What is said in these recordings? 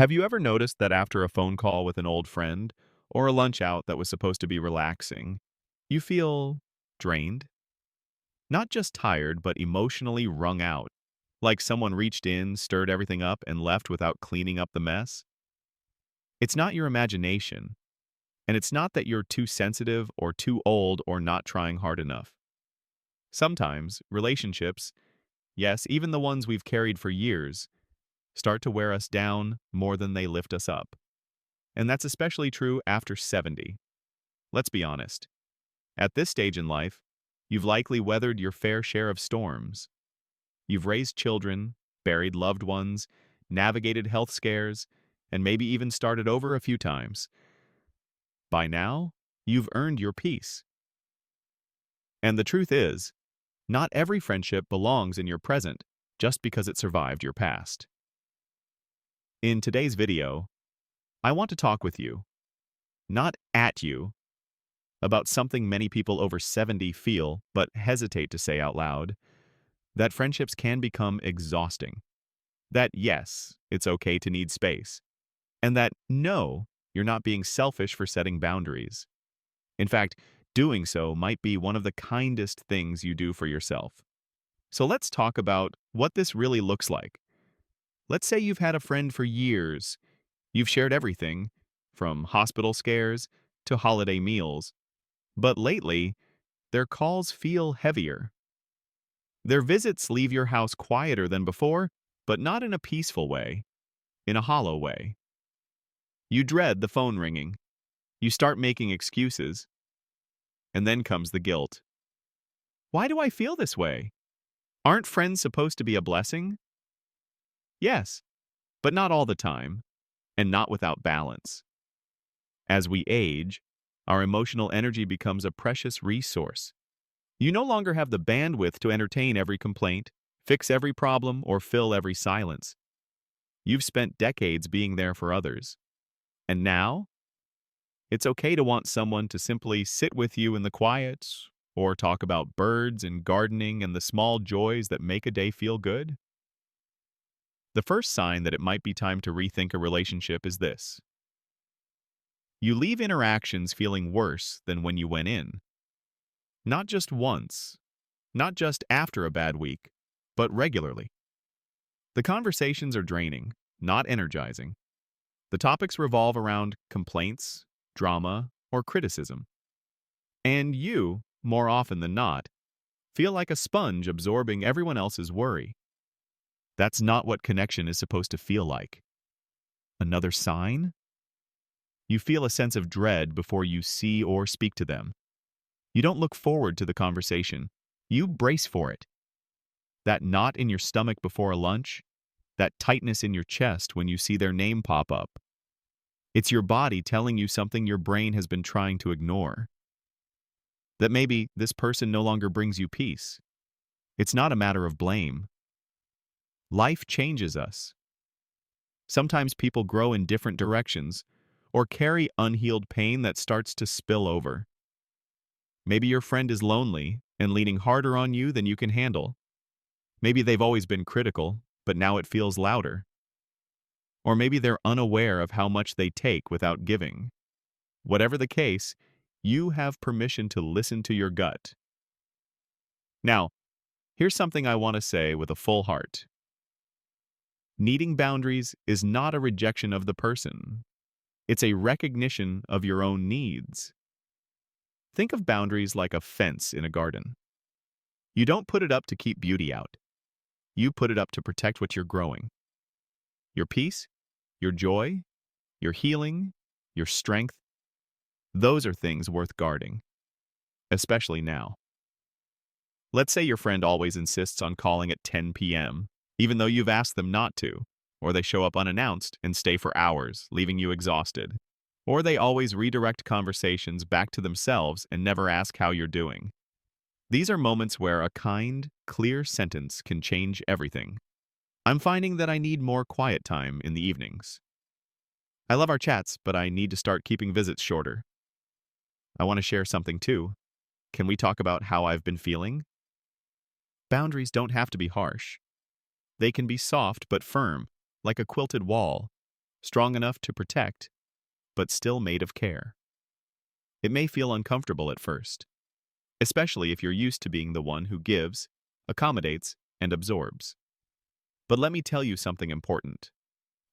Have you ever noticed that after a phone call with an old friend or a lunch out that was supposed to be relaxing, you feel drained? Not just tired, but emotionally wrung out, like someone reached in, stirred everything up, and left without cleaning up the mess? It's not your imagination, and it's not that you're too sensitive or too old or not trying hard enough. Sometimes, relationships, yes, even the ones we've carried for years, start to wear us down more than they lift us up. And that's especially true after 70. Let's be honest. At this stage in life, you've likely weathered your fair share of storms. You've raised children, buried loved ones, navigated health scares, and maybe even started over a few times. By now, you've earned your peace. And the truth is, not every friendship belongs in your present just because it survived your past. In today's video, I want to talk with you, not at you, about something many people over 70 feel but hesitate to say out loud, that friendships can become exhausting. That yes, it's okay to need space. And that no, you're not being selfish for setting boundaries. In fact, doing so might be one of the kindest things you do for yourself. So let's talk about what this really looks like. Let's say you've had a friend for years. You've shared everything, from hospital scares to holiday meals. But lately, their calls feel heavier. Their visits leave your house quieter than before, but not in a peaceful way, in a hollow way. You dread the phone ringing. You start making excuses. And then comes the guilt. Why do I feel this way? Aren't friends supposed to be a blessing? Yes, but not all the time, and not without balance. As we age, our emotional energy becomes a precious resource. You no longer have the bandwidth to entertain every complaint, fix every problem, or fill every silence. You've spent decades being there for others. And now, it's okay to want someone to simply sit with you in the quiet, or talk about birds and gardening and the small joys that make a day feel good. The first sign that it might be time to rethink a relationship is this. You leave interactions feeling worse than when you went in. Not just once, not just after a bad week, but regularly. The conversations are draining, not energizing. The topics revolve around complaints, drama, or criticism. And you, more often than not, feel like a sponge absorbing everyone else's worry. That's not what connection is supposed to feel like. Another sign? You feel a sense of dread before you see or speak to them. You don't look forward to the conversation. You brace for it. That knot in your stomach before a lunch, that tightness in your chest when you see their name pop up. It's your body telling you something your brain has been trying to ignore. That maybe this person no longer brings you peace. It's not a matter of blame. Life changes us. Sometimes people grow in different directions or carry unhealed pain that starts to spill over. Maybe your friend is lonely and leaning harder on you than you can handle. Maybe they've always been critical, but now it feels louder. Or maybe they're unaware of how much they take without giving. Whatever the case, you have permission to listen to your gut. Now, here's something I want to say with a full heart. Needing boundaries is not a rejection of the person. It's a recognition of your own needs. Think of boundaries like a fence in a garden. You don't put it up to keep beauty out. You put it up to protect what you're growing. Your peace, your joy, your healing, your strength, those are things worth guarding, especially now. Let's say your friend always insists on calling at 10 p.m., even though you've asked them not to, or they show up unannounced and stay for hours, leaving you exhausted. Or they always redirect conversations back to themselves and never ask how you're doing. These are moments where a kind, clear sentence can change everything. I'm finding that I need more quiet time in the evenings. I love our chats, but I need to start keeping visits shorter. I want to share something too. Can we talk about how I've been feeling? Boundaries don't have to be harsh. They can be soft but firm, like a quilted wall. strong enough to protect, but still made of care. It may feel uncomfortable at first, especially if you're used to being the one who gives, accommodates, and absorbs. But let me tell you something important.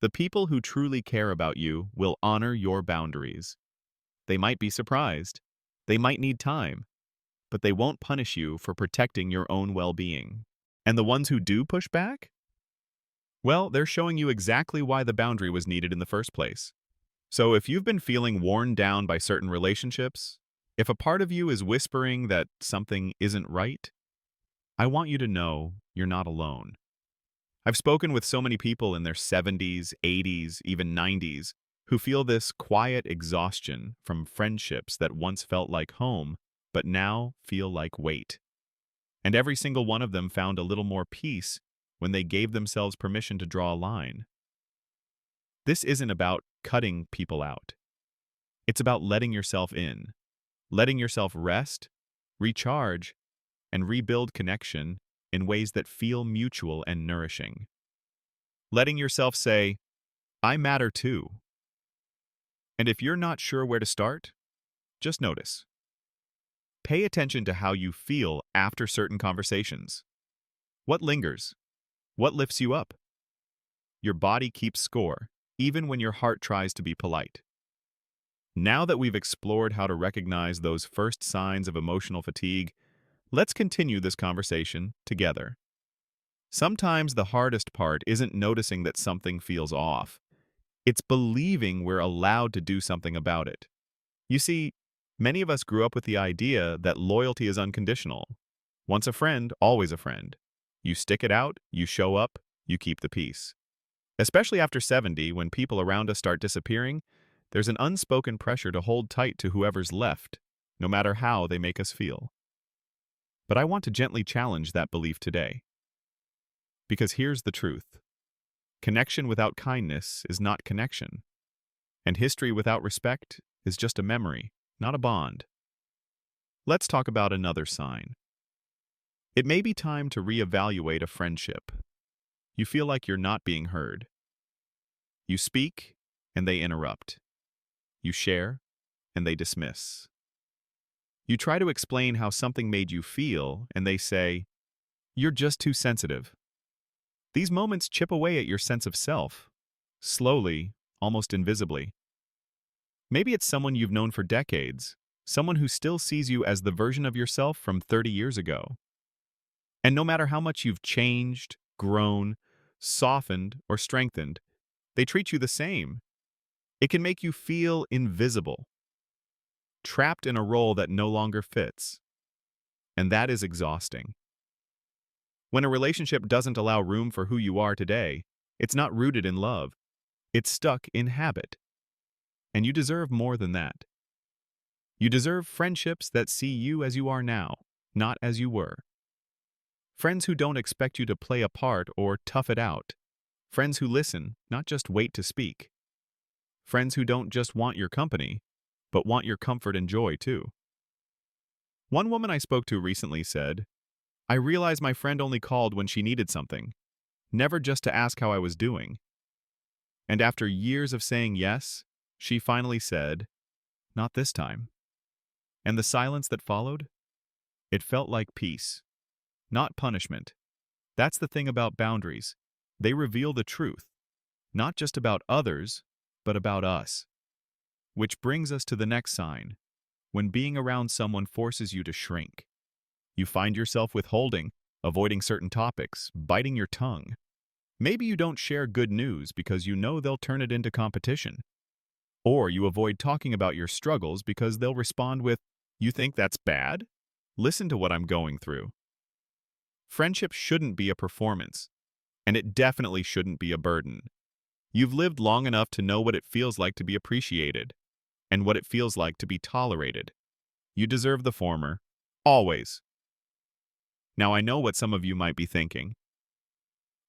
The people who truly care about you will honor your boundaries. They might be surprised. They might need time, but they won't punish you for protecting your own well-being. And the ones who do push back? Well, they're showing you exactly why the boundary was needed in the first place. So if you've been feeling worn down by certain relationships, if a part of you is whispering that something isn't right, I want you to know you're not alone. I've spoken with so many people in their 70s, 80s, even 90s, who feel this quiet exhaustion from friendships that once felt like home, but now feel like weight. And every single one of them found a little more peace when they gave themselves permission to draw a line. This isn't about cutting people out. It's about letting yourself in, letting yourself rest, recharge, and rebuild connection in ways that feel mutual and nourishing. Letting yourself say, I matter too. And if you're not sure where to start, just notice. Pay attention to how you feel after certain conversations. What lingers? What lifts you up? Your body keeps score, even when your heart tries to be polite. Now that we've explored how to recognize those first signs of emotional fatigue, let's continue this conversation together. Sometimes the hardest part isn't noticing that something feels off. It's believing we're allowed to do something about it. You see, many of us grew up with the idea that loyalty is unconditional. Once a friend, always a friend. You stick it out, you show up, you keep the peace. Especially after 70, when people around us start disappearing, there's an unspoken pressure to hold tight to whoever's left, no matter how they make us feel. But I want to gently challenge that belief today. Because here's the truth. Connection without kindness is not connection. And history without respect is just a memory, not a bond. Let's talk about another sign. It may be time to reevaluate a friendship. You feel like you're not being heard. You speak, and they interrupt. You share, and they dismiss. You try to explain how something made you feel, and they say, "You're just too sensitive." These moments chip away at your sense of self, slowly, almost invisibly. Maybe it's someone you've known for decades, someone who still sees you as the version of yourself from 30 years ago. And no matter how much you've changed, grown, softened, or strengthened, they treat you the same. It can make you feel invisible, trapped in a role that no longer fits. And that is exhausting. When a relationship doesn't allow room for who you are today, it's not rooted in love. It's stuck in habit. And you deserve more than that. You deserve friendships that see you as you are now, not as you were. Friends who don't expect you to play a part or tough it out. Friends who listen, not just wait to speak. Friends who don't just want your company, but want your comfort and joy too. One woman I spoke to recently said, "I realized my friend only called when she needed something, never just to ask how I was doing." And after years of saying yes, she finally said, "Not this time." And the silence that followed? It felt like peace, not punishment. That's the thing about boundaries. They reveal the truth, not just about others, but about us. Which brings us to the next sign. When being around someone forces you to shrink. You find yourself withholding, avoiding certain topics, biting your tongue. Maybe you don't share good news because you know they'll turn it into competition. Or you avoid talking about your struggles because they'll respond with, "You think that's bad? Listen to what I'm going through." Friendship shouldn't be a performance, and it definitely shouldn't be a burden. You've lived long enough to know what it feels like to be appreciated, and what it feels like to be tolerated. You deserve the former, always. Now I know what some of you might be thinking.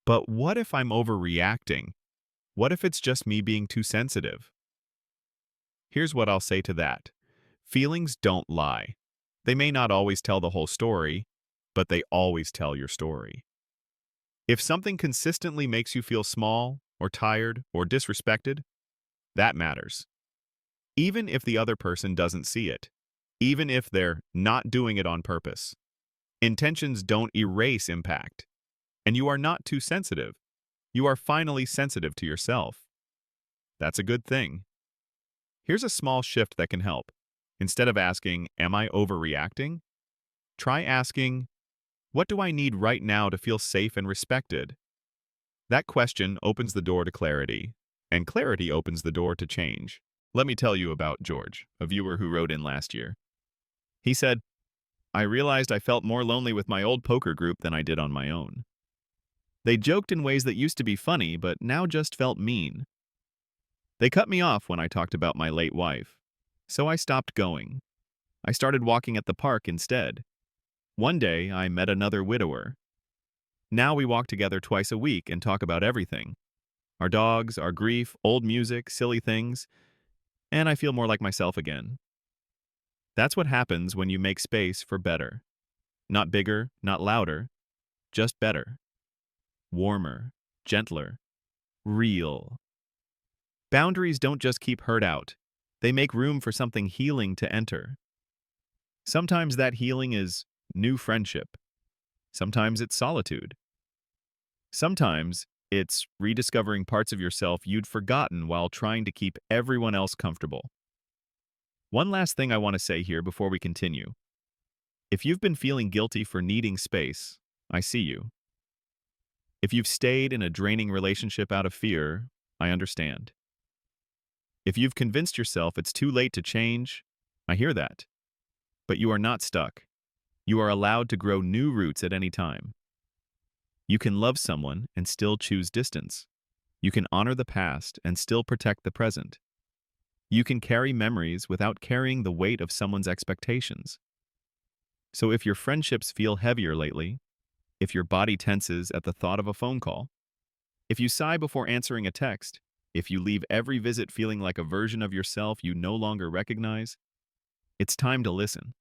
But what if I'm overreacting? What if it's just me being too sensitive? Here's what I'll say to that. Feelings don't lie. They may not always tell the whole story, but they always tell your story. If something consistently makes you feel small, or tired, or disrespected, that matters. Even if the other person doesn't see it, even if they're not doing it on purpose. Intentions don't erase impact, and you are not too sensitive. You are finally sensitive to yourself. That's a good thing. Here's a small shift that can help. Instead of asking, "Am I overreacting?" try asking, "What do I need right now to feel safe and respected?" That question opens the door to clarity, and clarity opens the door to change. Let me tell you about George, a viewer who wrote in last year. He said, "I realized I felt more lonely with my old poker group than I did on my own. They joked in ways that used to be funny, but now just felt mean. They cut me off when I talked about my late wife. So I stopped going. I started walking at the park instead. One day, I met another widower. Now we walk together twice a week and talk about everything. Our dogs, our grief, old music, silly things, and I feel more like myself again." That's what happens when you make space for better. Not bigger, not louder, just better. Warmer, gentler, real. Boundaries don't just keep hurt out. They make room for something healing to enter. Sometimes that healing is new friendship. Sometimes it's solitude. Sometimes it's rediscovering parts of yourself you'd forgotten while trying to keep everyone else comfortable. One last thing I want to say here before we continue. If you've been feeling guilty for needing space, I see you. If you've stayed in a draining relationship out of fear, I understand. If you've convinced yourself it's too late to change, I hear that. But you are not stuck. You are allowed to grow new roots at any time. You can love someone and still choose distance. You can honor the past and still protect the present. You can carry memories without carrying the weight of someone's expectations. So if your friendships feel heavier lately, if your body tenses at the thought of a phone call, if you sigh before answering a text, if you leave every visit feeling like a version of yourself you no longer recognize, it's time to listen.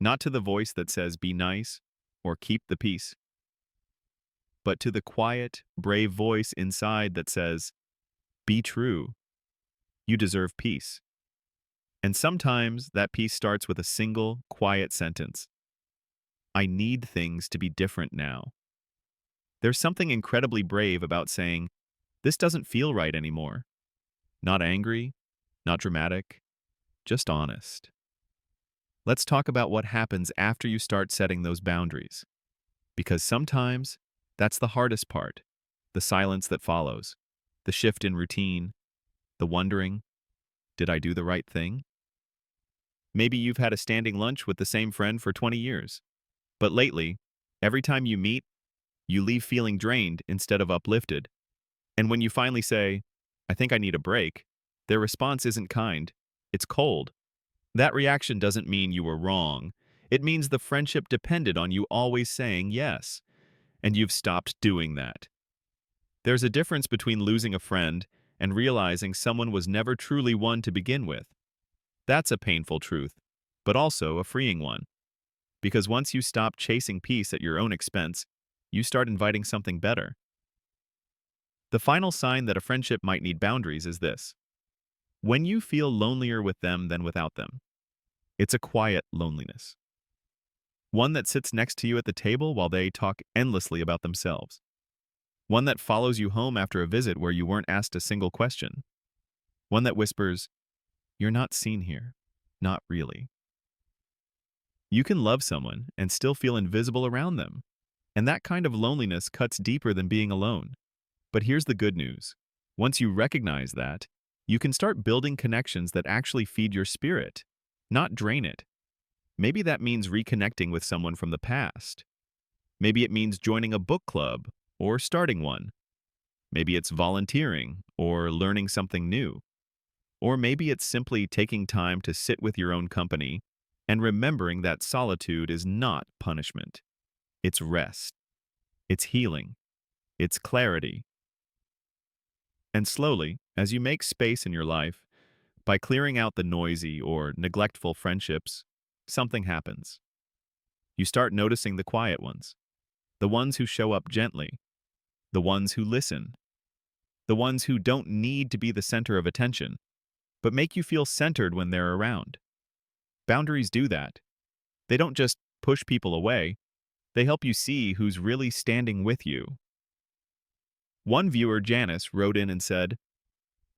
Not to the voice that says be nice or keep the peace, but to the quiet, brave voice inside that says, be true. You deserve peace. And sometimes that peace starts with a single, quiet sentence. I need things to be different now. There's something incredibly brave about saying, this doesn't feel right anymore. Not angry, not dramatic, just honest. Let's talk about what happens after you start setting those boundaries. Because sometimes that's the hardest part, the silence that follows, the shift in routine, the wondering, did I do the right thing? Maybe you've had a standing lunch with the same friend for 20 years. But lately, every time you meet, you leave feeling drained instead of uplifted. And when you finally say, I think I need a break, their response isn't kind, it's cold. That reaction doesn't mean you were wrong. It means the friendship depended on you always saying yes, and you've stopped doing that. There's a difference between losing a friend and realizing someone was never truly one to begin with. That's a painful truth, but also a freeing one. Because once you stop chasing peace at your own expense, you start inviting something better. The final sign that a friendship might need boundaries is this. When you feel lonelier with them than without them, it's a quiet loneliness. One that sits next to you at the table while they talk endlessly about themselves. One that follows you home after a visit where you weren't asked a single question. One that whispers, you're not seen here. Not really. You can love someone and still feel invisible around them. And that kind of loneliness cuts deeper than being alone. But here's the good news. Once you recognize that, you can start building connections that actually feed your spirit, not drain it. Maybe that means reconnecting with someone from the past. Maybe it means joining a book club or starting one. Maybe it's volunteering or learning something new. Or maybe it's simply taking time to sit with your own company and remembering that solitude is not punishment. It's rest. It's healing. It's clarity. And slowly, as you make space in your life, by clearing out the noisy or neglectful friendships, something happens. You start noticing the quiet ones, the ones who show up gently, the ones who listen, the ones who don't need to be the center of attention, but make you feel centered when they're around. Boundaries do that. They don't just push people away, they help you see who's really standing with you. One viewer, Janice, wrote in and said,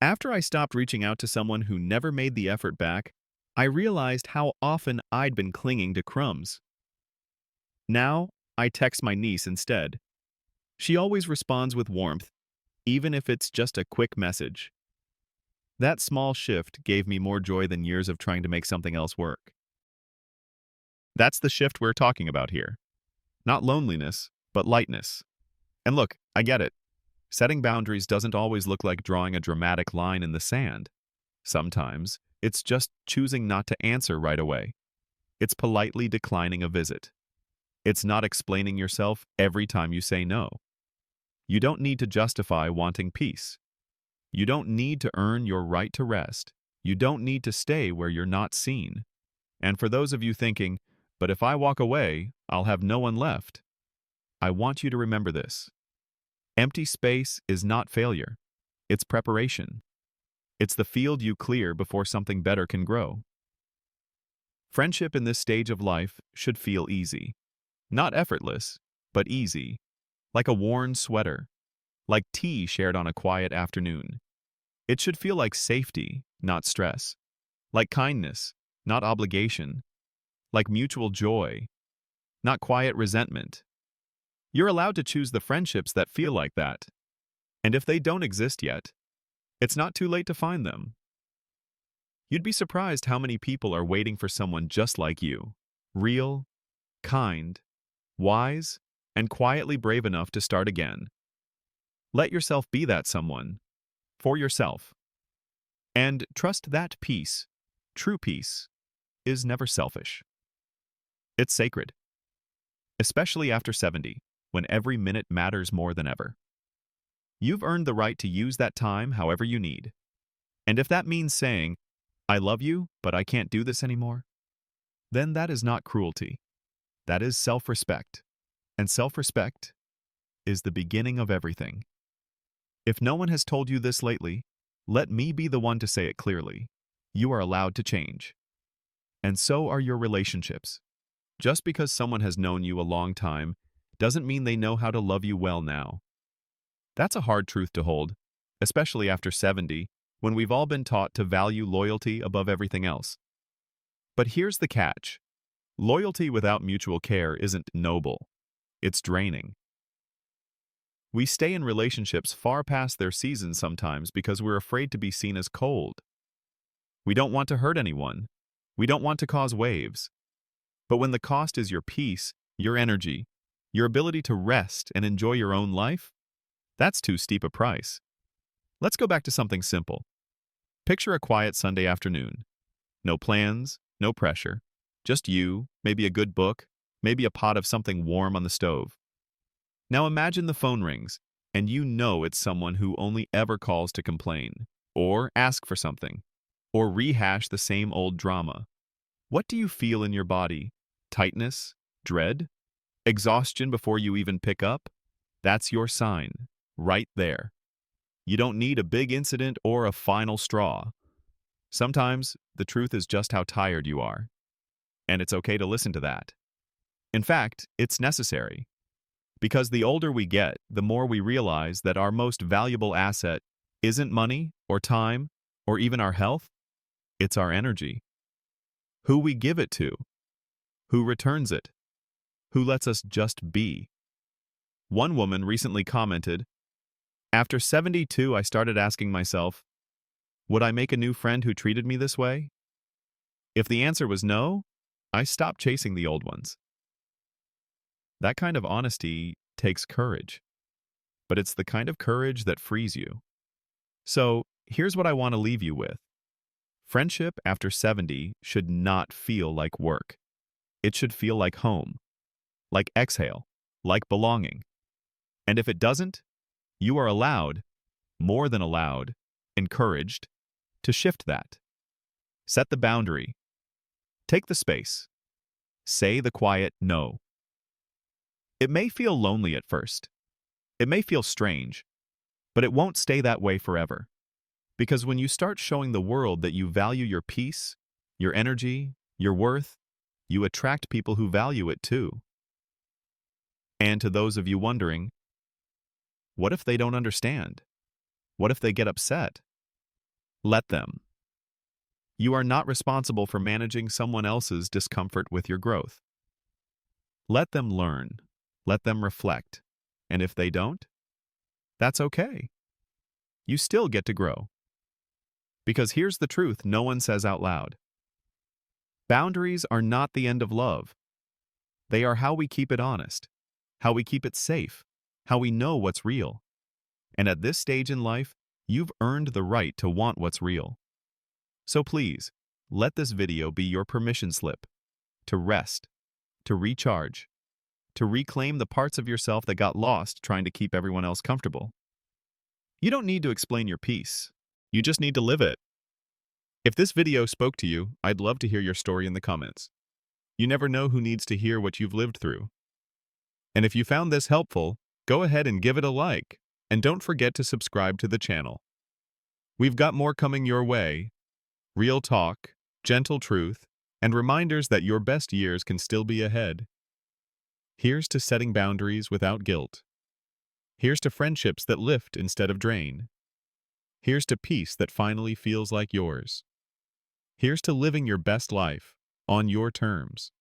"After I stopped reaching out to someone who never made the effort back, I realized how often I'd been clinging to crumbs. Now, I text my niece instead. She always responds with warmth, even if it's just a quick message. That small shift gave me more joy than years of trying to make something else work." That's the shift we're talking about here. Not loneliness, but lightness. And look, I get it. Setting boundaries doesn't always look like drawing a dramatic line in the sand. Sometimes, it's just choosing not to answer right away. It's politely declining a visit. It's not explaining yourself every time you say no. You don't need to justify wanting peace. You don't need to earn your right to rest. You don't need to stay where you're not seen. And for those of you thinking, "But if I walk away, I'll have no one left," I want you to remember this. Empty space is not failure. It's preparation. It's the field you clear before something better can grow. Friendship in this stage of life should feel easy. Not effortless, but easy. Like a worn sweater. Like tea shared on a quiet afternoon. It should feel like safety, not stress. Like kindness, not obligation. Like mutual joy, not quiet resentment. You're allowed to choose the friendships that feel like that. And if they don't exist yet, it's not too late to find them. You'd be surprised how many people are waiting for someone just like you. Real, kind, wise, and quietly brave enough to start again. Let yourself be that someone. For yourself. And trust that peace, true peace, is never selfish. It's sacred. Especially after 70, when every minute matters more than ever. You've earned the right to use that time however you need. And if that means saying, "I love you, but I can't do this anymore," then that is not cruelty. That is self-respect. And self-respect is the beginning of everything. If no one has told you this lately, let me be the one to say it clearly. You are allowed to change. And so are your relationships. Just because someone has known you a long time doesn't mean they know how to love you well now. That's a hard truth to hold, especially after 70, when we've all been taught to value loyalty above everything else. But here's the catch. Loyalty without mutual care isn't noble. It's draining. We stay in relationships far past their season sometimes because we're afraid to be seen as cold. We don't want to hurt anyone. We don't want to cause waves. But when the cost is your peace, your energy, your ability to rest and enjoy your own life, that's too steep a price. Let's go back to something simple. Picture a quiet Sunday afternoon. No plans, no pressure. Just you, maybe a good book, maybe a pot of something warm on the stove. Now imagine the phone rings, and you know it's someone who only ever calls to complain, or ask for something, or rehash the same old drama. What do you feel in your body? Tightness? Dread? Exhaustion before you even pick up? That's your sign, right there. You don't need a big incident or a final straw. Sometimes the truth is just how tired you are. And it's okay to listen to that. In fact, it's necessary. Because the older we get, the more we realize that our most valuable asset isn't money or time or even our health. It's our energy. Who we give it to. Who returns it. Who lets us just be. One woman recently commented, "After 72, I started asking myself, would I make a new friend who treated me this way? If the answer was no, I stopped chasing the old ones." That kind of honesty takes courage, but it's the kind of courage that frees you. So, here's what I want to leave you with. Friendship after 70 should not feel like work. It should feel like home, like exhale, like belonging. And if it doesn't, you are allowed, more than allowed, encouraged, to shift that. Set the boundary. Take the space. Say the quiet no. It may feel lonely at first. It may feel strange. But it won't stay that way forever. Because when you start showing the world that you value your peace, your energy, your worth, you attract people who value it too. And to those of you wondering, what if they don't understand? What if they get upset? Let them. You are not responsible for managing someone else's discomfort with your growth. Let them learn. Let them reflect. And if they don't, that's okay. You still get to grow. Because here's the truth no one says out loud. Boundaries are not the end of love. They are how we keep it honest, how we keep it safe, how we know what's real. And at this stage in life, you've earned the right to want what's real. So please, let this video be your permission slip to rest, to recharge, to reclaim the parts of yourself that got lost trying to keep everyone else comfortable. You don't need to explain your peace. You just need to live it. If this video spoke to you, I'd love to hear your story in the comments. You never know who needs to hear what you've lived through. And if you found this helpful, go ahead and give it a like. And don't forget to subscribe to the channel. We've got more coming your way. Real talk, gentle truth, and reminders that your best years can still be ahead. Here's to setting boundaries without guilt. Here's to friendships that lift instead of drain. Here's to peace that finally feels like yours. Here's to living your best life on your terms.